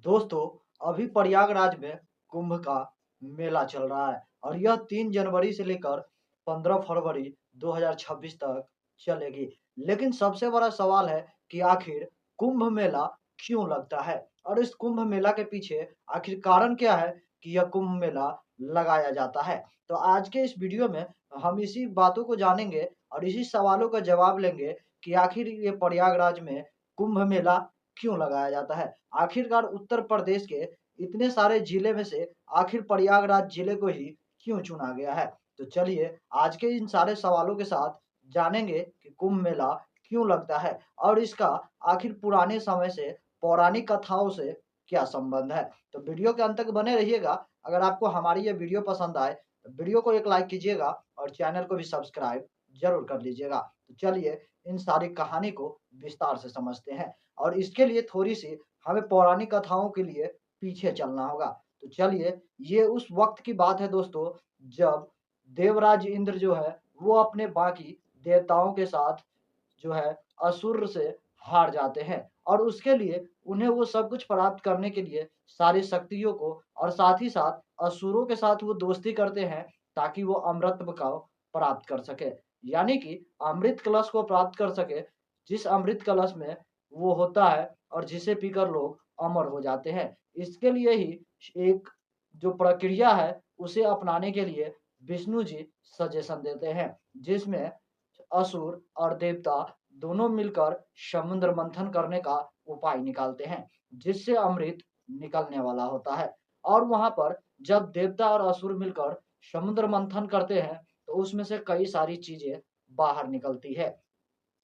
दोस्तों, अभी प्रयागराज में कुंभ का मेला चल रहा है और यह 3 जनवरी से लेकर 15 फरवरी 2026 तक चलेगी। लेकिन सबसे बड़ा सवाल है कि आखिर कुंभ मेला क्यों लगता है? और इस कुंभ मेला के पीछे आखिर कारण क्या है कि यह कुंभ मेला लगाया जाता है? तो आज के इस वीडियो में हम इसी बातों को जानेंगे और इसी सवालों का जवाब लेंगे कि आखिर ये प्रयागराज में कुंभ मेला क्यों लगाया जाता है? आखिरकार उत्तर प्रदेश के इतने सारे जिले में से आखिर प्रयागराज जिले को ही क्यों चुना गया है? तो चलिए आज के इन सारे सवालों के साथ जानेंगे कि कुंभ मेला क्यों लगता है और इसका आखिर पुराने समय से पौराणिक कथाओं से क्या संबंध है। तो वीडियो के अंत तक बने रहिएगा। अगर आपको हमारी ये वीडियो पसंद आए तो वीडियो को एक लाइक कीजिएगा और चैनल को भी सब्सक्राइब जरूर कर लीजिएगा। तो चलिए इन सारी कहानी को विस्तार से समझते हैं और इसके लिए थोड़ी-सी हमें पौराणिक कथाओं के लिए पीछे चलना होगा। तो चलिए, ये उस वक़्त की बात है दोस्तों, जब देवराज इंद्र जो है, वो अपने बाकी देवताओं के साथ जो है असुर से हार जाते हैं और उसके लिए उन्हें वो सब कुछ प्राप्त करने के लिए सारी शक्तियों को और साथ ही साथ असुरों के साथ वो दोस्ती करते हैं ताकि वो अमृत को प्राप्त कर सके। यानी कि अमृत कलश को प्राप्त कर सके, जिस अमृत कलश में वो होता है और जिसे पीकर लोग अमर हो जाते हैं। इसके लिए ही एक जो प्रक्रिया है उसे अपनाने के लिए विष्णु जी सजेशन देते हैं, जिसमें असुर और देवता दोनों मिलकर समुद्र मंथन करने का उपाय निकालते हैं, जिससे अमृत निकलने वाला होता है। और वहाँ पर जब देवता और असुर मिलकर समुद्र मंथन करते हैं, तो उसमें से कई सारी चीज़ें बाहर निकलती है।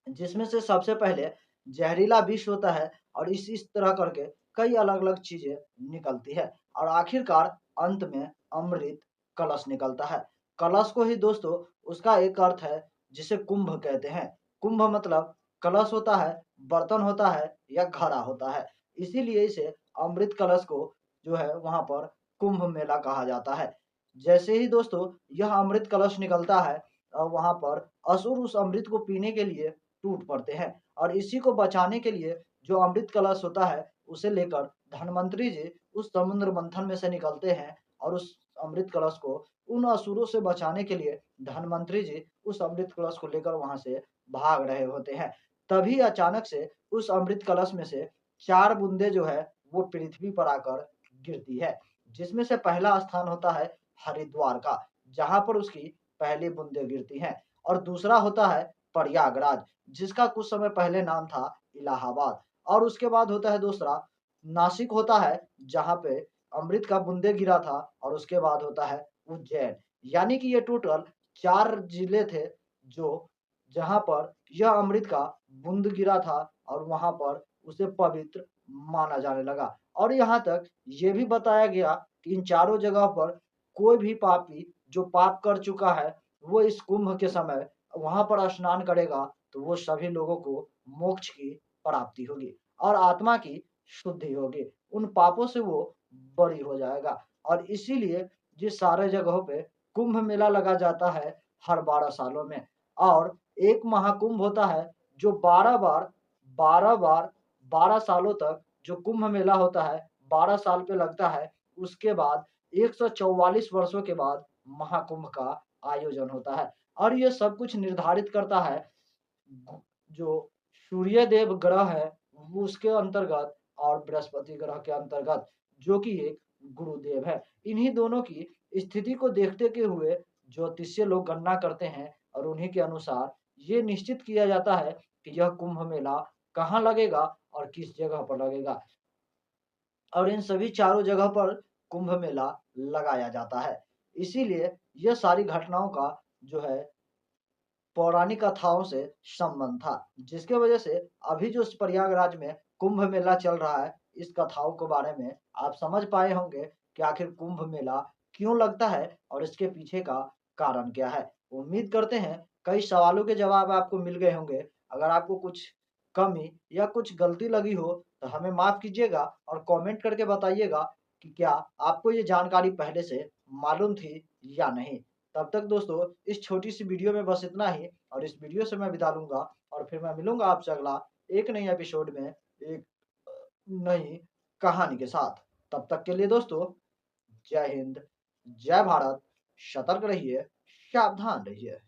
जिसमें से सबसे पहले जहरीला विष होता है और इस तरह करके कई अलग-अलग चीज़ें निकलती है और आखिरकार अंत में अमृत कलश निकलता है। कलश को ही दोस्तों उसका एक अर्थ है जिसे कुंभ कहते हैं। कुंभ मतलब कलश होता है, बर्तन होता है या घड़ा होता है। इसीलिए इसे अमृत कलश को जो है वहाँ पर कुंभ मेला कहा जाता है। जैसे ही दोस्तों यह अमृत कलश निकलता है वहाँ पर असुर उस अमृत को पीने के लिए टूट पड़ते हैं और इसी को बचाने के लिए जो अमृत कलश होता है उसे लेकर धन्वंतरी जी उस समुद्र मंथन में से निकलते हैं और उस अमृत कलश को उन असुरों से बचाने के लिए धन्वंतरी जी उस अमृत कलश को लेकर वहां से भाग रहे होते हैं। तभी अचानक से उस अमृत कलश में से 4 बूंदे जो है वो पृथ्वी पर आकर गिरती है, जिसमें से पहला स्थान होता है हरिद्वार का, जहां पर उसकी पहली बूंदे गिरती हैं और दूसरा होता है प्रयागराज, जिसका कुछ समय पहले नाम था इलाहाबाद और उसके बाद होता है दूसरा नासिक होता है, जहाँ पे अमृत का बूंदे गिरा था और उसके बाद होता है उज्जैन। यानी कि ये टोटल 4 जिले थे जो जहाँ पर यह अमृत का बूंद गिरा था और वहाँ पर उसे पवित्र माना जाने लगा और यहाँ तक ये भी बताया गया कि इन चारों जगह पर कोई भी पापी जो पाप कर चुका है, वो इस कुंभ के समय वहाँ पर स्नान करेगा तो वो सभी लोगों को मोक्ष की प्राप्ति होगी और आत्मा की शुद्धि होगी। उन पापों से वो बरी हो जाएगा और इसीलिए जिस सारे जगहों पे कुंभ मेला लगा जाता है हर 12 सालों में और एक महाकुंभ होता है जो 12 बार 12 सालों तक जो कुंभ मेला होता है 12 साल पे लगता है। उसके बाद 144 वर्षों के बाद महाकुंभ का आयोजन होता है और ये सब कुछ निर्धारित करता है जो सूर्य देव ग्रह है वो उसके अंतर्गत और बृहस्पति ग्रह के अंतर्गत जो कि एक गुरुदेव है। इन्हीं दोनों की स्थिति को देखते के हुए ज्योतिषीय लोग गणना करते हैं और उन्हीं के अनुसार ये निश्चित किया जाता है कि यह कुंभ मेला कहाँ लगेगा और किस जगह पर लगेगा और इन सभी चारों जगह पर कुंभ मेला लगाया जाता है। इसीलिए यह सारी घटनाओं का जो है पौराणिक कथाओं से संबंध था, जिसके वजह से अभी जो इस प्रयागराज में कुंभ मेला चल रहा है, इस कथाओं के बारे में आप समझ पाए होंगे कि आखिर कुंभ मेला क्यों लगता है और इसके पीछे का कारण क्या है। उम्मीद करते हैं कई सवालों के जवाब आपको मिल गए होंगे। अगर आपको कुछ कमी या कुछ गलती लगी हो तो हमें माफ़ कीजिएगा और कमेंट करके बताइएगा कि क्या आपको ये जानकारी पहले से मालूम थी या नहीं। तब तक दोस्तों इस छोटी सी वीडियो में बस इतना ही और इस वीडियो से मैं विदा लूँगा और फिर मैं मिलूँगा आपसे अगला एक नई एपिसोड में एक नई कहानी के साथ। तब तक के लिए दोस्तों, जय हिंद, जय भारत, सतर्क रहिए, सावधान रहिए।